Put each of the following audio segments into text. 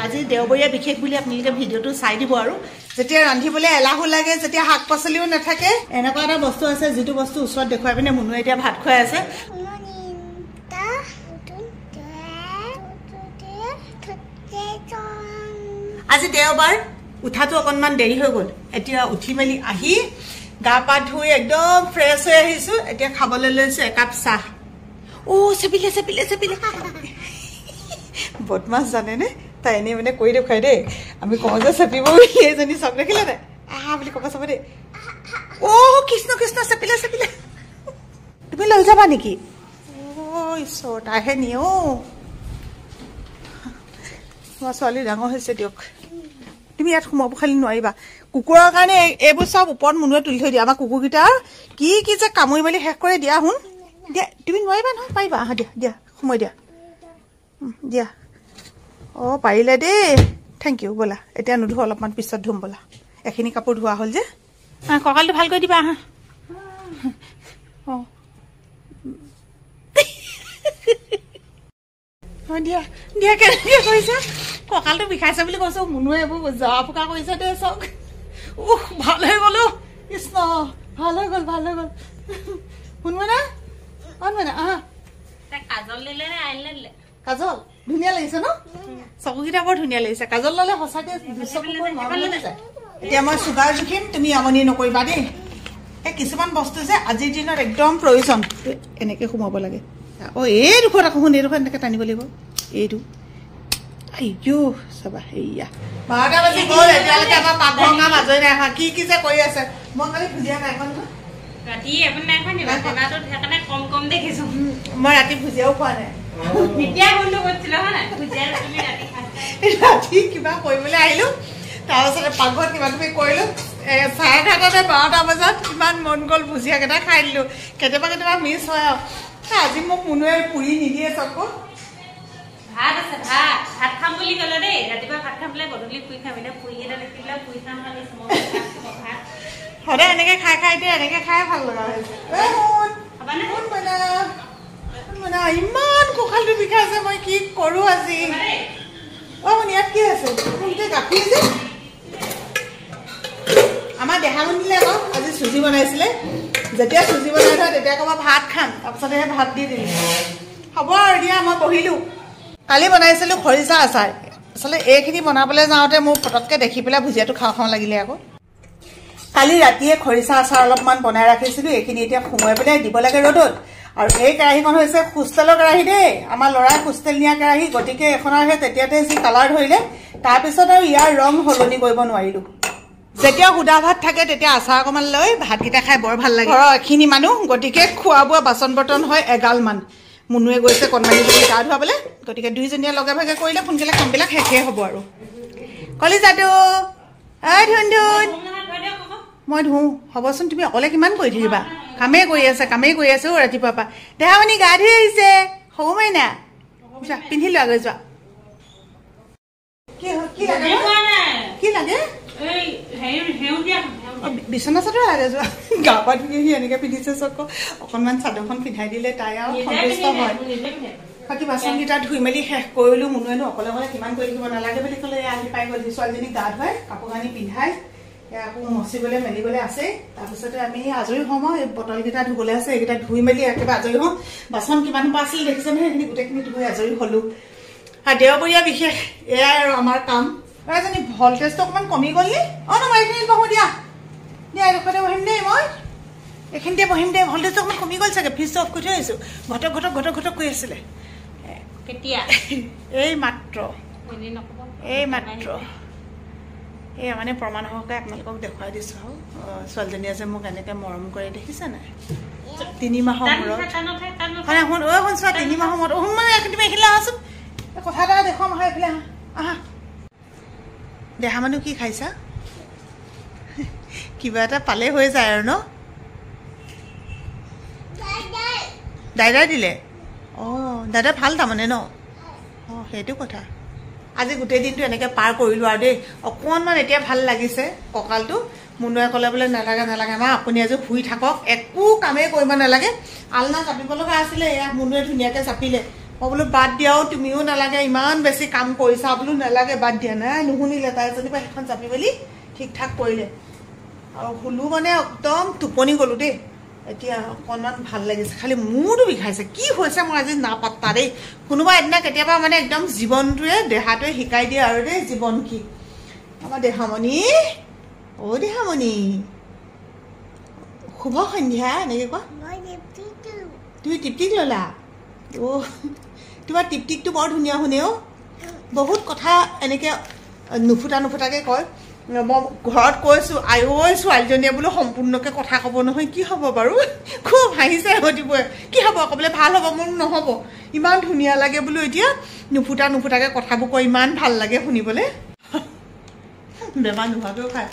আজি দেওবৰীয়া বিশেষ বুলি আপোনালোকে ভিডিঅ'টো চাই দিব আৰু যেতিয়া ৰান্ধিবলৈ এলাহো লাগে যেতিয়া শাক পাচলিও নাথাকে এনেকুৱা এটা বস্তু আছে যিটো বস্তু ওচৰত দেখুৱাই পিনে মুনুৱে এতিয়া ভাত খুৱাই আছে আজি দেওবাৰ উঠাটো অকণমান দেৰি হৈ গ'ল এতিয়া উঠি মেলি আহি গা পা ধুই একদম ফ্ৰেছ হৈ আহিছো এতিয়া খাবলৈ লৈছো একাপ চাহ চেপিলে চেপিলে চেপিলে বদমাছ জানেনে তাই এনেই মানে কৰি দেখুৱাই দেই আমি কওঁ যে চেপিব বুলি এজনী চক দেখিলে নাই আহা বুলি ক'ব চাব দেই কৃষ্ণ কৃষ্ণ চেপিলে চেপিলে তুমি লৈ যাবা নেকি ঈশ্বৰ তাইহে নিয়ে তোমাৰ ছোৱালী ডাঙৰ হৈছে দিয়ক তুমি ইয়াত সোমাব খালি নোৱাৰিবা কুকুৰৰ কাৰণে এইবোৰ চব ওপৰত মুনুৱে তুলি থৈ দিয়া আমাৰ কুকুৰকেইটা কি কি যে কামুৰি মেলি শেষ কৰে দিয়া শুন দিয়া তুমি নোৱাৰিবা নহয় পাৰিবা আহা দিয়া দিয়া সোমাই দিয়া দিয়া পাৰিলে দেই থেংক ইউ ব'লা এতিয়া নুধো অলপমান পিছত ধুম ব'লা এখিনি কাপোৰ ধোৱা হ'ল যে কঁকালটো ভাল কৰি দিবা আহা দিয়া দিয়া কেনেকৈ কৰিছা কঁকালটো বিষাইছে বুলি কৈছো মুনুৱে এইবোৰ জৰা ফুকা কৰিছে দেই চক ভাল হৈ গ'লো কৃষ্ণ ভাল হৈ গ'ল শুনবা না শুনবা আহা কাজল দিলে নে আইলাইনাৰ দিলে কাজল ধুনীয়া লাগিছে ন চকুকেইটা বৰ ধুনীয়া লাগিছে কাজল ললে সঁচাকে এতিয়া মই চুগাৰ জুখিম তুমি আমনি নকৰিবা দেই এই কিছুমান বস্তু যে আজিৰ দিনত একদম প্ৰয়োজন এনেকে সোমাব লাগে এইডোখৰত আকৌ শুন এইডোখৰত এনেকে টানিব লাগিব এইটো চাবা এয়া 12টা বাজি গ'ল এতিয়ালৈকে আমাৰ পাকঘৰ কাম আজৰি নাই কি কি যে কৰি আছে মই খালি ভুজিয়া নাই এখন ৰাতি এখন নাই খোৱা নিবা টেমাটোত সেইকাৰণে কম কম দেখিছো মই ৰাতি ভুজিয়াও খোৱা নাই নিতিয়া বন্ধ কৰিছিল হয় নাই ভুজিয়া তুমি ৰাতি কিবা কৰিবলৈ আহিলো তাৰপিছতে পাকঘৰত কিবা কিবি কৰিলো 11:30 12টা বজাত কিমান মন গ'ল ভুজিয়া কেইটা খাই দিলো কেতিয়াবা মিছ হয় আজি মোক মুনুৱে পুৰি নিদিয়ে চকু ভাত আছে ভাত খাম বুলি ক'লে দেই ৰাতিপুৱা ভাত খাম বোলে গধূলি পুৰি খাম এতিয়া পুৰি এটা দেখিলে পুৰি খাম খালি সদায় এনেকে খাই দিয়ে এনেকে খাই ভাল লগা হৈছে ইমান কঁকালটো বিষাইছে মই কি কৰো আজি ইয়াত কি আছে গাখীৰ যে আমাৰ দেহামন দিলে আকৌ আজি চুজি বনাইছিলে যেতিয়া চুজি বনাই থয় তেতিয়া ক'বা ভাত খাম তাৰপিছতহে ভাত দি দিলে হ'ব আৰু দিয়া মই বহিলো কালি বনাইছিলো খৰিচা আচাৰ আচলতে এইখিনি বনাবলৈ যাওঁতে মোৰ পটককৈ দেখি পেলাই ভুজিয়াটো খাওঁ লাগিলে আকৌ কালি ৰাতিয়ে খৰিচা আচাৰ অলপমান বনাই ৰাখিছিলোঁ এইখিনি এতিয়া সোমোৱাই পেলাই দিব লাগে ৰ'দত আৰু এই কেৰাহীখন হৈছে হোষ্টেলৰ কেৰাহী দেই আমাৰ ল'ৰাই হোষ্টেল নিয়া কেৰাহী গতিকে এখনৰহে তেতিয়াতে যি কালাৰ ধৰিলে তাৰপিছত আৰু ইয়াৰ ৰং সলনি কৰিব নোৱাৰিলোঁ যেতিয়া সুদা ভাত থাকে তেতিয়া আচাৰ অকণমান লৈ ভাতকেইটা খাই বৰ ভাল লাগে এখিনি মানুহ গতিকে খোৱা বোৱা বাচন বৰ্তন হয় এগালমান মুনুৱে গৈছে কণমানি বুলি গা ধুৱাবলৈ গতিকে দুইজনীয়ে লগে ভাগে কৰিলে সোনকালে কামবিলাক শেষেই হ'ব আৰু কলিজাটো ধুন মই ধুওঁ হ'বচোন তুমি অকলে কিমান কৰি থাকিবা কামেই কৰি আছে ৰাতিপুৱাৰ পৰা দেহামণি গা ধুই আহিছে সৰু মাইনা পিন্ধি লোৱা গৈ যোৱা কি লাগে বিচনা চাদৰ লাগে যোৱা গা পা ধুই আহি এনেকে পিন্ধিছে চক অকণমান চাদৰখন পিন্ধাই দিলে তাই আৰু সন্তুষ্ট হয় বাকী বাচনকেইটা ধুই মেলি শেষ কৰিলো মুনুৱেনো অকলে কিমান কৰি থাকিব নালাগে বুলি ক'লে আহি পাই গ'ল ছোৱালীজনীক গা ধুৱাই কাপোৰ কানি পিন্ধাই আকৌ মচিবলৈ মেলিবলৈ আছে তাৰপিছতে আমি আজৰি হওঁ এই বটলকেইটা ধুবলৈ আছে এইকেইটা ধুই মেলি একেবাৰে আজৰি হওঁ বাচন কিমান পৰা আছিল দেখিছে নহয় সেইখিনি গোটেইখিনি ধুই আজৰি হ'লো আৰু দেওবৰীয়া বিশেষ এয়াই আৰু আমাৰ কাম এজনী ভল্টেজটো অকণমান কমি গ'ল নি মই এইখিনিত বহো দিয়া এডোখৰতে বহিম দেই মই এইখিনিতে বহিম দেই ভল্টেজটো অকণমান কমি গ'ল চাগে ফ্ৰিজটো অফ কৰি থৈ আহিছোঁ ঘটক কৰি আছিলে কেতিয়া এই মাত্ৰ এই মানে প্ৰমাণ সহকাৰে আপোনালোকক দেখুৱাই দিছোঁ আৰু ছোৱালীজনীয়ে যে মোক এনেকৈ মৰম কৰে দেখিছে নাই 3 মাহৰ মূৰত শুন চোৱা 3 মাহৰ মূৰত মানে তুমি এইখিনিলৈ আহাচোন কথা এটা দেখুৱাম আহা এইফালে আহা দেহা মানুহ কি খাইছা কিবা এটা পালে হৈ যায় আৰু ন দাদাই দিলে দাদা ভাল তাৰমানে ন সেইটো কথা আজি গোটেই দিনটো এনেকৈ পাৰ কৰিলোঁ আৰু দেই অকণমান এতিয়া ভাল লাগিছে কঁকালটো মুনুৱে ক'লে বোলে নালাগে মা আপুনি আজি শুই থাকক একো কামেই কৰিব নালাগে আলনা চাপিব লগা আছিলে এয়া মুনুৱে ধুনীয়াকৈ চাপিলে মই বোলো বাদ দিয়াও তুমিও নালাগে ইমান বেছি কাম কৰিছা বোলো নালাগে বাদ দিয়া নাই নুশুনিলে তাই যেনিবা সেইখন জাপি মেলি ঠিক ঠাক কৰিলে আৰু শুলো মানে একদম টোপনি গ'লো দেই এতিয়া অকণমান ভাল লাগিছে খালি মূৰটো বিষাইছে কি হৈছে মই আজি নাপাত্তা দেই কোনোবা এদিনা কেতিয়াবা মানে একদম জীৱনটোৱে দেহাটোৱে শিকাই দিয়ে আৰু দেই জীৱন কি আমাৰ দেহামণি অ' দেহামণি শুভ সন্ধ্যা এনেকৈ কোৱা তুমি টিপটিক ল'লা অ' তোমাৰ টিপটিকটো বৰ ধুনীয়া শুনে অ' বহুত কথা এনেকৈ নুফুটাকৈ কয় মই ঘৰত কৈছোঁ আই ঐ ছোৱালীজনীয়ে বোলো সম্পূৰ্ণকৈ কথা ক'ব নহয় কি হ'ব বাৰু খুব হাঁহিছে সতিপুৱে কি হ'ব ক'বলৈ ভাল হ'ব মোৰ নহ'ব ইমান ধুনীয়া লাগে বোলো এতিয়া নুফুটাকৈ কথাবোৰ কৈ ইমান ভাল লাগে শুনিবলৈ বেমাৰ নোহোৱাকৈও খায়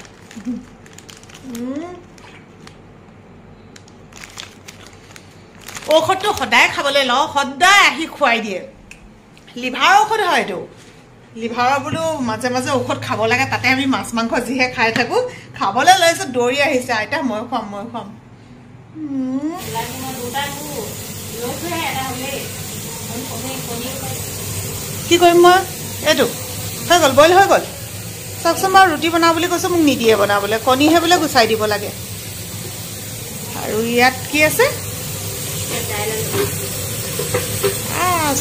ঔষধটো সদায় খাবলৈ লওঁ সদায় আহি খুৱাই দিয়ে লিভাৰৰ ঔষধ হয় এইটো লিভাৰৰ বোলো মাজে মাজে ঔষধ খাব লাগে তাতে আমি মাছ মাংস যিহে খাই থাকোঁ খাবলৈ লৈছোঁ দৌৰি আহিছে আইতা মই খুৱাম কি কৰিম মই এইটো হৈ গ'ল বইল হৈ গ'ল চাওকচোন মই ৰুটি বনাওঁ বুলি কৈছোঁ মোক নিদিয়ে বনাবলৈ কণীহে বোলে গুচাই দিব লাগে আৰু ইয়াত কি আছে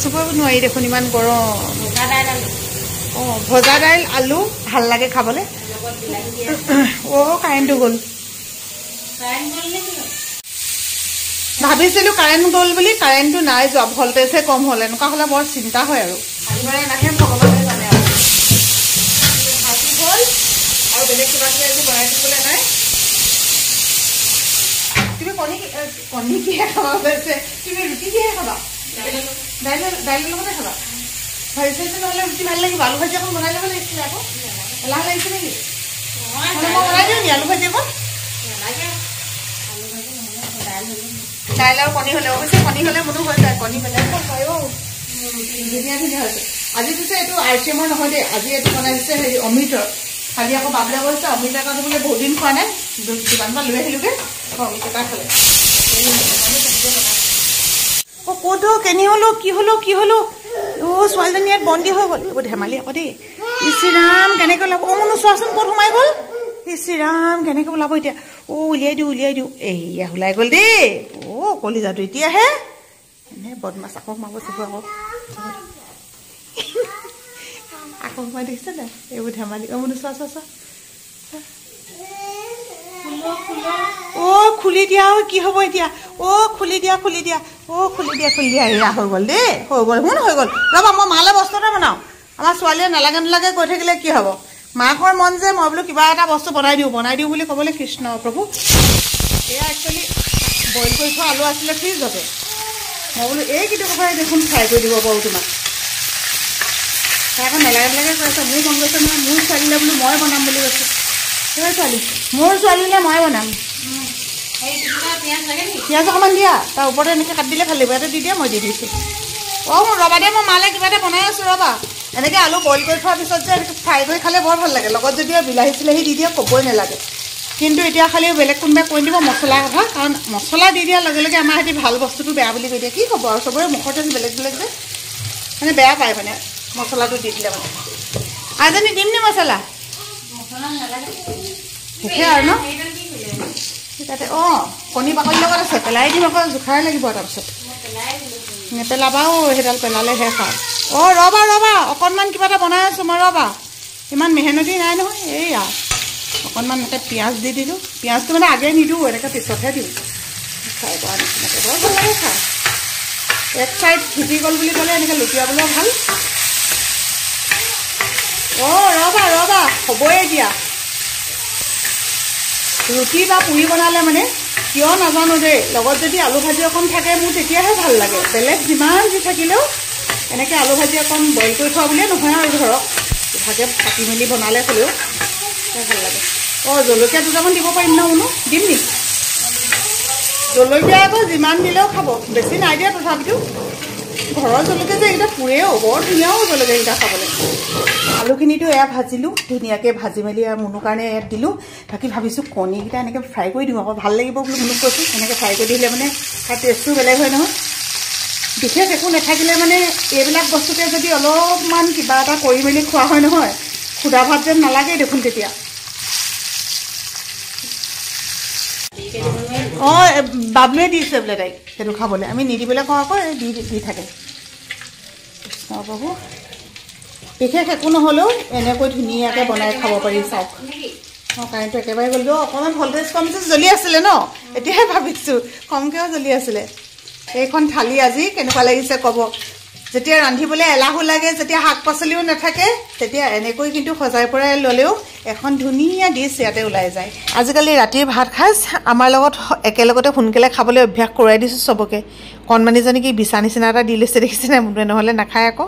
চুবই নোৱাৰি দেখোন ইমান গৰম অঁ ভজা দাইল আলু ভাল লাগে খাবলৈ কাৰেণ্টটো গ'ল ভাবিছিলোঁ কাৰেণ্ট গ'ল বুলি কাৰেণ্টটো নাই যোৱা ভল্টেজহে কম হ'ল এনেকুৱা হ'লে বৰ চিন্তা হয় আৰু ভগৱানে জানে আৰু ভাজি হ'ল আৰু বেলেগ কিবা কিবি আজি বনাই দিবলৈ নাই তুমি কণী কিহে খাবা হৈছে তুমি ৰুটি কিহে খাবা দাইলৰ লগতে খাবা ভাজি চাইছে নহ'লে ৰুটি ভাল লাগিব আলু ভাজি এখন বনাই ল'ব লাগিছিলে আকৌ এলাহ লাগিছে নেকি মই বনাই দিওঁ নি আলু ভাজি এখন দাইল আৰু কণী হ'লে অৱশ্যে কণী হ'লে মোৰো হৈ যায় কণী বেলেগ হয় ধুনীয়া হৈছে আজি পিছে এইটো আইটেমৰ নহয় দেই আজি এইটো বনাই দিছে হেৰি অমৃতৰ খালি আকৌ বাবলে কৈছে অমৃত এটা বোলে বহুত দিন খোৱা নাই দোকানৰপৰা লৈ আহিলোগৈ অমৃত এটা খালে অ' ক'ত কেনি হ'লো কি হ'লো অ' ছোৱালীজনী ইয়াত বন্দী হৈ গ'ল এইবোৰ ধেমালি আকৌ দেই ইশ্ৰীৰাম কেনেকৈ ওলাব অ' মনো চোৱাচোন ক'ত সোমাই গ'ল ইশ্ৰীৰাম কেনেকৈ ওলাব এতিয়া অ' উলিয়াই দিওঁ এয়া ওলাই গ'ল দেই অ' কলিজাটো এতিয়াহে এনে বদমাছ আকৌ সোমাব চাব আকৌ সোমাই দেখিছে নাই এইবোৰ ধেমালি অ' মনো চোৱা অ' খুলি দিয়া অ' কি হ'ব এতিয়া অ' খুলি দিয়া এয়া হৈ গ'ল দেই হৈ গ'ল ৰ'বা মই মালে বস্তু এটা বনাওঁ আমাৰ ছোৱালীয়ে নালাগে কৈ থাকিলে কি হ'ব মাকৰ মন যে মই বোলো কিবা এটা বস্তু বনাই দিওঁ বুলি ক'বলৈ কৃষ্ণ প্ৰভু এয়া একচুৱেলি বইল কৰি থোৱা আলু আছিলে ফ্ৰিজতে মই বোলো এইকেইটা কথাই দেখোন ফ্ৰাই কৰি দিব পাৰোঁ তোমাক তাই আকৌ নালাগে কৈছে মোৰ মন গৈছে নহয় মোৰ ছোৱালীলে বোলো মই বনাম বুলি কৈছে মোৰ ছোৱালীলে মই বনাম পিঁয়াজ অকণমান দিয়া তাৰ ওপৰতে এনেকৈ কাটি দিলে ভাল লাগিব এটা দি দিয়া মই দি দিছোঁ অঁ ৰ'বা দে মই মালে কিবা এটা বনাই আছোঁ ৰ'বা এনেকৈ আলু বইল কৰি থোৱাৰ পিছত যে এনেকৈ ফ্ৰাই কৰি খালে বৰ ভাল লাগে লগত যদি বিলাহী চিলাহী দি দিয়ে ক'বই নালাগে কিন্তু এতিয়া খালি বেলেগ কোনোবাই কৈ দিব মছলাৰ কথা কাৰণ মছলা দি দিয়াৰ লগে লগে আমাৰ সিহঁতি ভাল বস্তুটো বেয়া বুলি কৈ দিয়ে কি ক'ব আৰু চবৰে মুখতে বেলেগ যে মানে বেয়া পায় মানে মছলাটো দি দিলে মানে আজনী দিম নি মছলা সুখে আৰু ন তাতে অঁ কণী বাকলিৰ লগত আছে পেলাই দিম আকৌ জোখাই লাগিব তাৰপিছত নেপেলাবাও সেইডাল পেলালেহে খাওঁ অঁ ৰ'বা অকণমান কিবা এটা বনাই আছোঁ মই ৰ'বা ইমান মেহনতি নাই নহয় এইয়া অকণমান এনেকৈ পিঁয়াজ দি দিলোঁ পিঁয়াজটো মানে আগে নিদিওঁ এনেকৈ পিছতহে দিওঁ ফ্ৰাই কৰা নিচিনাকৈ বৰ ভাল লাগে খাই এক চাইড সিজি গ'ল বুলি ক'লে এনেকৈ লুটিয়াবলৈও ভাল অঁ ৰ'বা হ'বই দিয়া ৰুটি বা পুৰি বনালে মানে কিয় নাজানো দেই লগত যদি আলু ভাজি অকণ থাকে মোৰ তেতিয়াহে ভাল লাগে বেলেগ যিমান যি থাকিলেও এনেকৈ আলু ভাজি অকণ বইল কৰি থোৱা বুলিয়ে নহয় আৰু ধৰক ভাগে কাটি মেলি বনালে হ'লেও ভাল লাগে অঁ জলকীয়া দুটামান দিব পাৰিম ন বোলো দিম নি জলকীয়া আকৌ যিমান দিলেও খাব বেছি নাই দিয়া তথাপিতো ঘৰৰ জলকীয়া যে এইকেইটা পুৰেও বৰ ধুনীয়াও জলকীয়াকেইটা খাবলৈ আলুখিনিতো এয়া ভাজিলোঁ ধুনীয়াকৈ ভাজি মেলি আৰু মুনুৰ কাৰণে ইয়াত দিলোঁ বাকী ভাবিছোঁ কণীকেইটা এনেকৈ ফ্ৰাই কৰি দিওঁ আকৌ ভাল লাগিব বুলি মুনুক কৈছোঁ এনেকৈ ফ্ৰাই কৰি দিলে মানে তাৰ টেষ্টটো বেলেগ হয় নহয় বিশেষ একো নাথাকিলে মানে এইবিলাক বস্তুতে যদি অলপমান কিবা এটা কৰি মেলি খোৱা হয় নহয় খুদা ভাত যেন নালাগেই দেখোন তেতিয়া অঁ বাবলুৱে দিছে বোলে তাইক সেইটো খাবলৈ আমি নিদিবলৈ কওঁ আকৌ দি থাকে প্ৰভু বিশেষ একো নহ'লেও এনেকৈ ধুনীয়াকৈ বনাই খাব পাৰি চাওক অঁ কাৰেণ্টটো একেবাৰে গ'ল অকণমান ভল্টেজ কমছে জ্বলি আছিলে ন এতিয়াহে ভাবিছোঁ কমকৈও জ্বলি আছিলে এইখন থালি আজি কেনেকুৱা লাগিছে ক'ব যেতিয়া ৰান্ধিবলৈ এলাহো লাগে যেতিয়া শাক পাচলিও নাথাকে তেতিয়া এনেকৈ কিন্তু সজাই পৰাই ল'লেও এখন ধুনীয়া ডিছ ইয়াতে ওলাই যায় আজিকালি ৰাতিৰ ভাত সাজ আমাৰ লগত একেলগতে সোনকালে খাবলৈ অভ্যাস কৰোৱাই দিছোঁ চবকে কণমানিজনী কি বিছা নিচিনা এটা দি লৈছে দেখিছেনে মোৰে নহ'লে নাখায় আকৌ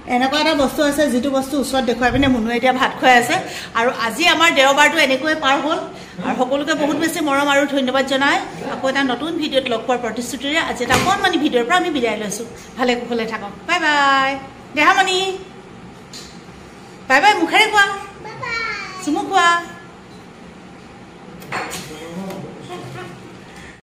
এনেকুৱা এটা বস্তু আছে যিটো বস্তু ওচৰত দেখুৱাই পিনে মুনুৱে এতিয়া ভাত খুৱাই আছে আৰু আজি আমাৰ দেওবাৰটো এনেকৈয়ে পাৰ হ'ল আৰু সকলোকে বহুত বেছি মৰম আৰু ধন্যবাদ জনাই আকৌ এটা নতুন ভিডিঅ'ত লগ পোৱাৰ প্ৰতিশ্ৰুতিৰে আজি এটা অকণমানি ভিডিঅ'ৰ পৰা আমি বিদায় লৈছোঁ ভালে কুশলে থাকক বাই বাই দেহামণি বাই বাই মুখেৰে কোৱা চুমু কোৱা